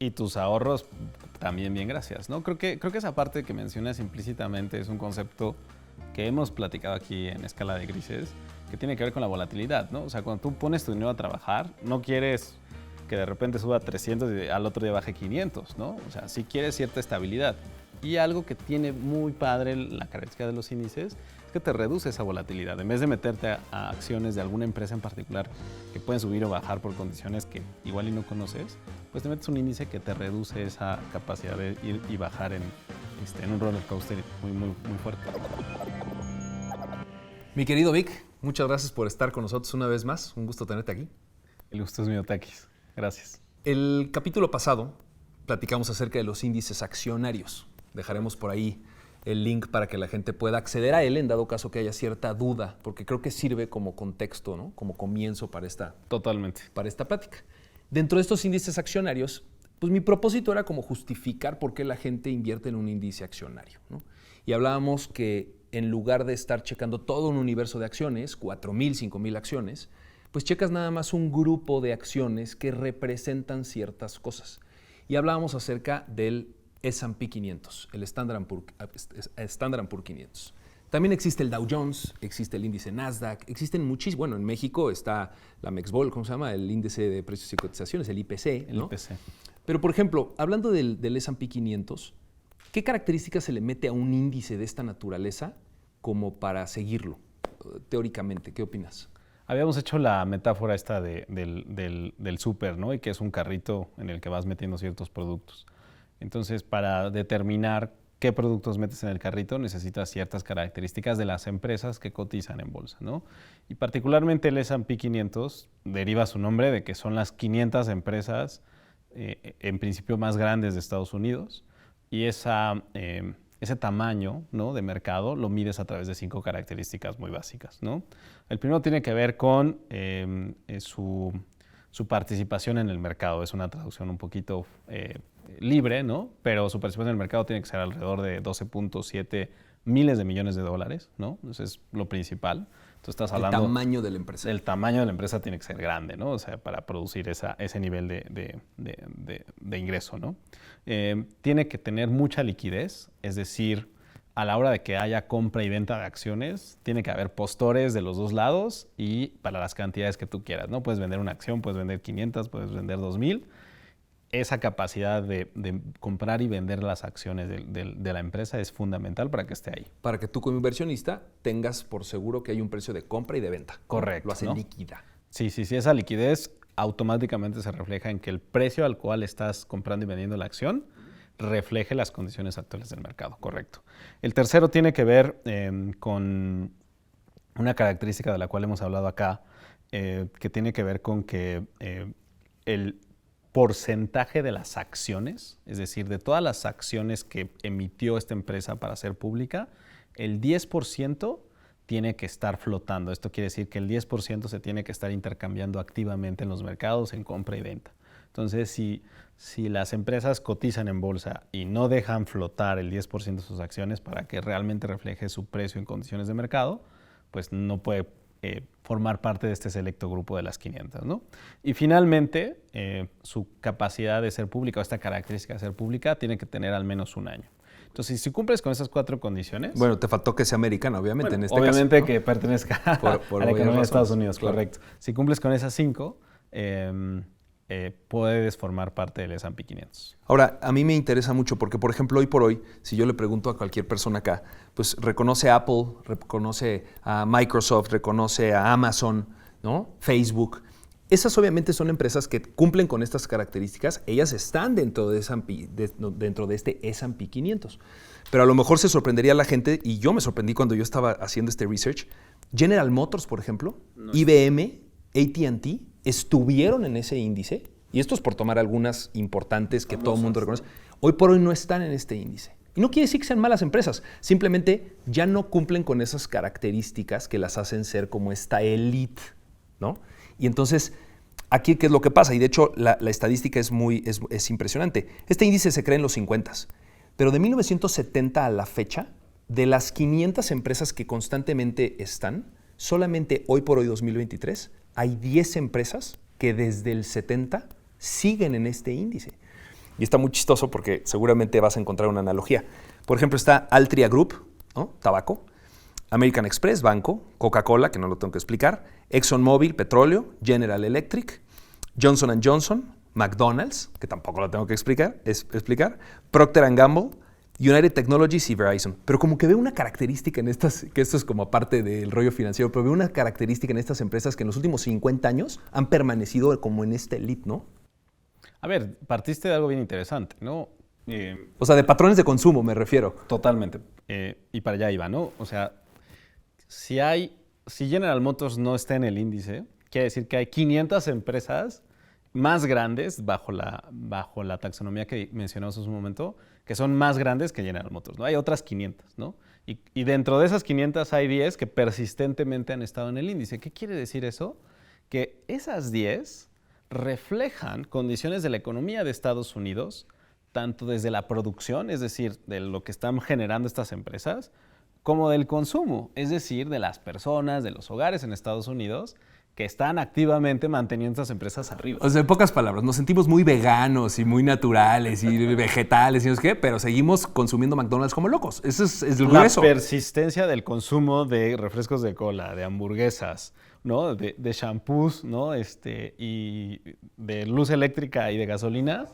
Y tus ahorros también bien, gracias, ¿no? Creo que esa parte que mencionas implícitamente es un concepto que hemos platicado aquí en Escala de Grises, que tiene que ver con la volatilidad, ¿no? O sea, cuando tú pones tu dinero a trabajar, no quieres que de repente suba 300 y al otro día baje 500, ¿no? O sea, sí quieres cierta estabilidad. Y algo que tiene muy padre la característica de los índices es que te reduce esa volatilidad. En vez de meterte a acciones de alguna empresa en particular que pueden subir o bajar por condiciones que igual y no conoces, pues te metes un índice que te reduce esa capacidad de ir y bajar en un roller coaster muy fuerte. Mi querido Vic, muchas gracias por estar con nosotros una vez más. Un gusto tenerte aquí. El gusto es mío, Takis. Gracias. El capítulo pasado platicamos acerca de los índices accionarios. Dejaremos por ahí el link para que la gente pueda acceder a él en dado caso que haya cierta duda, porque creo que sirve como contexto, ¿no? Como comienzo para esta plática. Dentro de estos índices accionarios, pues mi propósito era como justificar por qué la gente invierte en un índice accionario, ¿no? Y hablábamos que en lugar de estar checando todo un universo de acciones, 4,000, 5,000 acciones, pues checas nada más un grupo de acciones que representan ciertas cosas. Y hablábamos acerca del S&P 500, el Standard Poor's 500. También existe el Dow Jones, existe el índice Nasdaq, existen muchísimos. Bueno, en México está la Mexbol, ¿cómo se llama? El índice de precios y cotizaciones, el IPC, ¿no? El IPC. Pero, por ejemplo, hablando del S&P 500, ¿qué características se le mete a un índice de esta naturaleza como para seguirlo, teóricamente? ¿Qué opinas? Habíamos hecho la metáfora esta del súper, ¿no? Y que es un carrito en el que vas metiendo ciertos productos. Entonces, para determinar qué productos metes en el carrito, necesitas ciertas características de las empresas que cotizan en bolsa, ¿no? Y particularmente el S&P 500 deriva su nombre de que son las 500 empresas, en principio, más grandes de Estados Unidos. Y ese tamaño, ¿no?, de mercado lo mides a través de 5 características muy básicas, ¿no? El primero tiene que ver con su participación en el mercado. Es una traducción un poquito libre, ¿no? Pero su participación en el mercado tiene que ser alrededor de 12.7 miles de millones de dólares, ¿no? Eso es lo principal. Entonces estás hablando... El tamaño de la empresa. El tamaño de la empresa tiene que ser grande, ¿no? O sea, para producir ese nivel de ingreso, ¿no? Tiene que tener mucha liquidez, es decir, a la hora de que haya compra y venta de acciones, tiene que haber postores de los dos lados y para las cantidades que tú quieras, ¿no? Puedes vender una acción, puedes vender 500, puedes vender 2,000. Esa capacidad de comprar y vender las acciones de la empresa es fundamental para que esté ahí. Para que tú como inversionista tengas por seguro que hay un precio de compra y de venta. Correcto. Lo hace, ¿no?, líquida. Sí. Esa liquidez automáticamente se refleja en que el precio al cual estás comprando y vendiendo la acción refleje las condiciones actuales del mercado. Correcto. El tercero tiene que ver con una característica de la cual hemos hablado acá, que tiene que ver con que el porcentaje de las acciones, es decir, de todas las acciones que emitió esta empresa para ser pública, el 10% tiene que estar flotando. Esto quiere decir que el 10% se tiene que estar intercambiando activamente en los mercados en compra y venta. Entonces, si las empresas cotizan en bolsa y no dejan flotar el 10% de sus acciones para que realmente refleje su precio en condiciones de mercado, pues no puede formar parte de este selecto grupo de las 500, ¿no? Y finalmente, su capacidad de ser pública o esta característica de ser pública tiene que tener al menos un año. Entonces, si cumples con esas 4 condiciones... Bueno, te faltó que sea americana, obviamente, bueno, en este obviamente caso, ¿no?, que pertenezca a la economía de Estados Unidos, claro. Correcto. Si cumples con esas 5, puedes formar parte del S&P 500. Ahora, a mí me interesa mucho porque, por ejemplo, hoy por hoy, si yo le pregunto a cualquier persona acá, pues reconoce a Apple, reconoce a Microsoft, reconoce a Amazon, ¿no?, Facebook. Esas obviamente son empresas que cumplen con estas características. Ellas están dentro de este S&P 500. Pero a lo mejor se sorprendería la gente, y yo me sorprendí cuando yo estaba haciendo este research. General Motors, por ejemplo, no, IBM, AT&T, estuvieron en ese índice, y esto es por tomar algunas importantes que todo el mundo reconoce. Hoy por hoy no están en este índice. Y no quiere decir que sean malas empresas, simplemente ya no cumplen con esas características que las hacen ser como esta elite, ¿no? Y entonces, aquí, ¿qué es lo que pasa? Y de hecho, la estadística es impresionante. Este índice se crea en los 50s, pero de 1970 a la fecha, de las 500 empresas que constantemente están, solamente hoy por hoy, 2023, hay 10 empresas que desde el 70 siguen en este índice. Y está muy chistoso porque seguramente vas a encontrar una analogía. Por ejemplo, está Altria Group, ¿no? Tabaco, American Express, banco, Coca-Cola, que no lo tengo que explicar, ExxonMobil, petróleo, General Electric, Johnson & Johnson, McDonald's, que tampoco lo tengo que explicar, Procter & Gamble, United Technologies y Verizon. Pero como que veo una característica en estas, que esto es como parte del rollo financiero, pero veo una característica en estas empresas que en los últimos 50 años han permanecido como en este elite, ¿no? A ver, partiste de algo bien interesante, ¿no? O sea, de patrones de consumo me refiero. Totalmente. Y para allá iba, ¿no? O sea, si General Motors no está en el índice, quiere decir que hay 500 empresas más grandes bajo la taxonomía que mencionamos hace un momento, que son más grandes que General Motors, ¿no? Hay otras 500, ¿no? Y dentro de esas 500 hay 10 que persistentemente han estado en el índice. ¿Qué quiere decir eso? Que esas 10 reflejan condiciones de la economía de Estados Unidos, tanto desde la producción, es decir, de lo que están generando estas empresas, como del consumo, es decir, de las personas, de los hogares en Estados Unidos, que están activamente manteniendo estas empresas arriba. O sea, en pocas palabras, nos sentimos muy veganos y muy naturales y vegetales y no sé qué, pero seguimos consumiendo McDonald's como locos. Eso es el grueso. La persistencia del consumo de refrescos de cola, de hamburguesas, ¿no? De shampoos, ¿no? Y de luz eléctrica y de gasolina.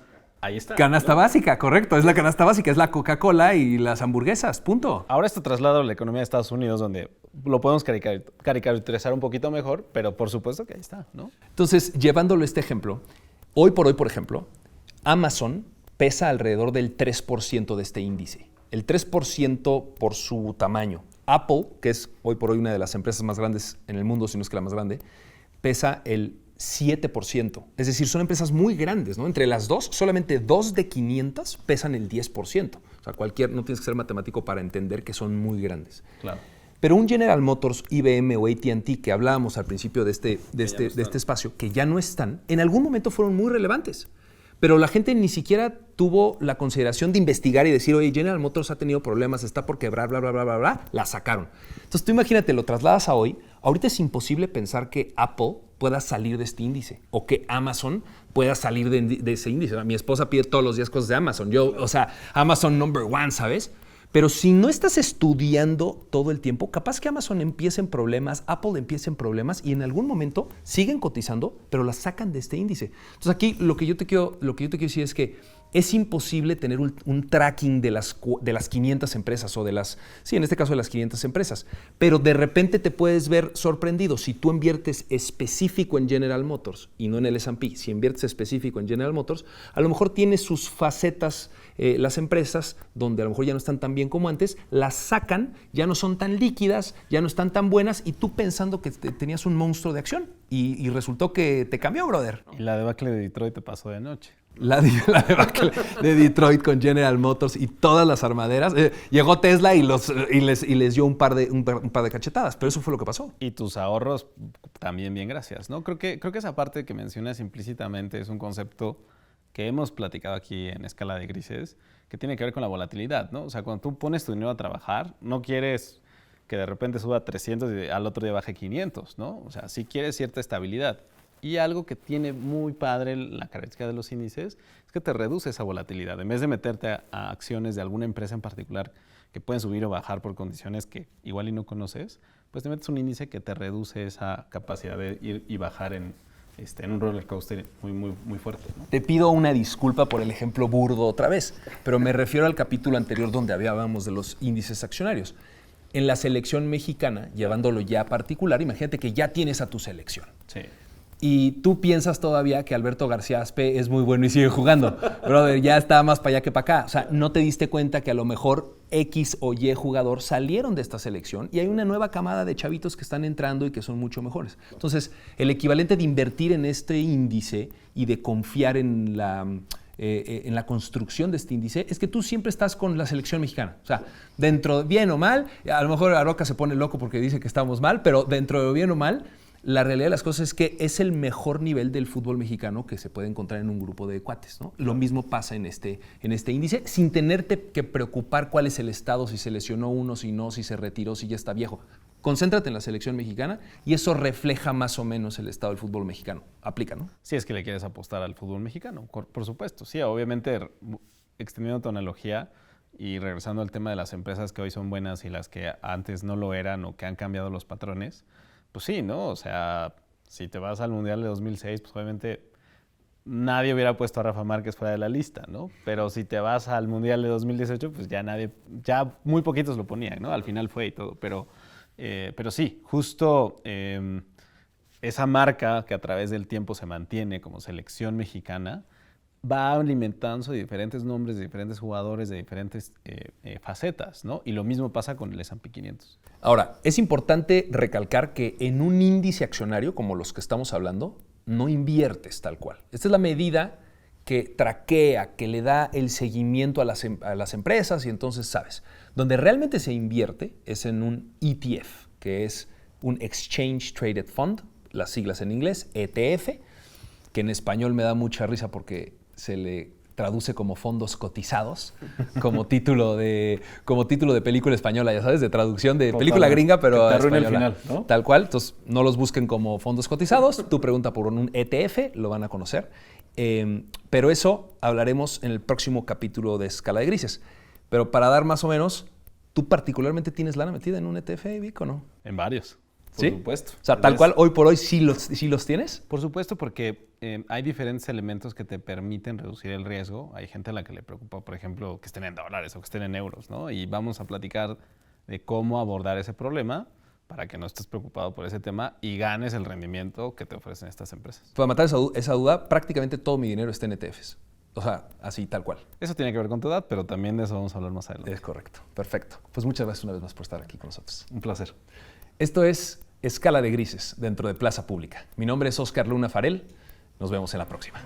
Ahí está. Canasta básica, correcto. Es la canasta básica, es la Coca-Cola y las hamburguesas, punto. Ahora esto traslado a la economía de Estados Unidos, donde lo podemos caricaturizar un poquito mejor, pero por supuesto que ahí está, ¿no? Entonces, llevándolo este ejemplo, hoy, por ejemplo, Amazon pesa alrededor del 3% de este índice. El 3% por su tamaño. Apple, que es hoy por hoy una de las empresas más grandes en el mundo, si no es que la más grande, pesa el 7%. Es decir, son empresas muy grandes, ¿no? Entre las dos, solamente 2 de 500 pesan el 10%. O sea, no tienes que ser matemático para entender que son muy grandes. Claro. Pero un General Motors, IBM o AT&T, que hablábamos al principio de este espacio, que ya no están, en algún momento fueron muy relevantes. Pero la gente ni siquiera tuvo la consideración de investigar y decir, oye, General Motors ha tenido problemas, está por quebrar, bla, bla, bla, bla, bla, la sacaron. Entonces tú imagínate, lo trasladas a hoy, ahorita es imposible pensar que Apple pueda salir de este índice o que Amazon pueda salir de ese índice. Mi esposa pide todos los días cosas de Amazon. Amazon #1, ¿sabes? Pero si no estás estudiando todo el tiempo, capaz que Amazon empiece en problemas, Apple empiece en problemas y en algún momento siguen cotizando, pero las sacan de este índice. Entonces aquí lo que yo te quiero decir es que es imposible tener un tracking de las 500 empresas o en este caso de las 500 empresas, pero de repente te puedes ver sorprendido si tú inviertes específico en General Motors y no en el S&P. Si inviertes específico en General Motors, a lo mejor tiene sus facetas las empresas donde a lo mejor ya no están tan bien como antes, las sacan, ya no son tan líquidas, ya no están tan buenas y tú pensando que tenías un monstruo de acción y resultó que te cambió, brother. Y la debacle de Detroit te pasó de noche. La debacle de Detroit con General Motors y todas las armaderas. Llegó Tesla y les dio un par de cachetadas, pero eso fue lo que pasó. Y tus ahorros también bien, gracias, ¿no? Creo que esa parte que mencionas implícitamente es un concepto que hemos platicado aquí en Escala de Grises, que tiene que ver con la volatilidad, ¿no? O sea, cuando tú pones tu dinero a trabajar, no quieres que de repente suba 300 y al otro día baje 500, ¿no? O sea, sí quieres cierta estabilidad. Y algo que tiene muy padre la característica de los índices es que te reduce esa volatilidad. En vez de meterte a acciones de alguna empresa en particular que pueden subir o bajar por condiciones que igual y no conoces, pues te metes un índice que te reduce esa capacidad de ir y bajar en un roller coaster muy, muy, muy fuerte, ¿no? Te pido una disculpa por el ejemplo burdo otra vez, pero me refiero al capítulo anterior donde hablábamos de los índices accionarios. En la selección mexicana, llevándolo ya a particular, imagínate que ya tienes a tu selección. Sí. Y tú piensas todavía que Alberto García Aspe es muy bueno y sigue jugando. Brother, ya está más para allá que para acá. O sea, no te diste cuenta que a lo mejor X o Y jugador salieron de esta selección y hay una nueva camada de chavitos que están entrando y que son mucho mejores. Entonces, el equivalente de invertir en este índice y de confiar en la construcción de este índice es que tú siempre estás con la selección mexicana. O sea, dentro, bien o mal, a lo mejor Aroca se pone loco porque dice que estamos mal, pero dentro de bien o mal, la realidad de las cosas es que es el mejor nivel del fútbol mexicano que se puede encontrar en un grupo de cuates, ¿no? Lo mismo pasa en este índice, sin tenerte que preocupar cuál es el estado, si se lesionó uno, si no, si se retiró, si ya está viejo. concéntrate en la selección mexicana y eso refleja más o menos el estado del fútbol mexicano. Aplica, ¿no? Si es que le quieres apostar al fútbol mexicano, por supuesto. Sí, obviamente, extendiendo tu analogía y regresando al tema de las empresas que hoy son buenas y las que antes no lo eran o que han cambiado los patrones, pues sí, ¿no? O sea, si te vas al Mundial de 2006, pues obviamente nadie hubiera puesto a Rafa Márquez fuera de la lista, ¿no? Pero si te vas al Mundial de 2018, pues ya muy poquitos lo ponían, ¿no? Al final fue y todo, pero sí, justo esa marca que a través del tiempo se mantiene como selección mexicana va alimentando diferentes nombres de diferentes jugadores de diferentes facetas, ¿no? Y lo mismo pasa con el S&P 500. Ahora, es importante recalcar que en un índice accionario como los que estamos hablando, no inviertes tal cual. Esta es la medida que traquea, que le da el seguimiento a las empresas y entonces sabes. Donde realmente se invierte es en un ETF, que es un Exchange Traded Fund, las siglas en inglés, ETF, que en español me da mucha risa porque se le traduce como fondos cotizados, como título de película española, ya sabes, de traducción de película gringa, pero española. El final, ¿no? Tal cual, entonces no los busquen como fondos cotizados, tú pregunta por un ETF, lo van a conocer, pero eso hablaremos en el próximo capítulo de Escala de Grises. Pero para dar más o menos, ¿tú particularmente tienes lana metida en un ETF, Vic, o no? En varios. ¿Sí? Por supuesto. O sea, tal cual, hoy por hoy sí los tienes. Por supuesto, porque hay diferentes elementos que te permiten reducir el riesgo. Hay gente a la que le preocupa, por ejemplo, que estén en dólares o que estén en euros, ¿no? Y vamos a platicar de cómo abordar ese problema para que no estés preocupado por ese tema y ganes el rendimiento que te ofrecen estas empresas. Para matar esa duda, prácticamente todo mi dinero está en ETFs. O sea, así, tal cual. Eso tiene que ver con tu edad, pero también de eso vamos a hablar más adelante. Es correcto. Perfecto. Pues muchas gracias una vez más por estar aquí con nosotros. Un placer. Esto es Escala de Grises dentro de Plaza Pública. Mi nombre es Oscar Luna Farel. Nos vemos en la próxima.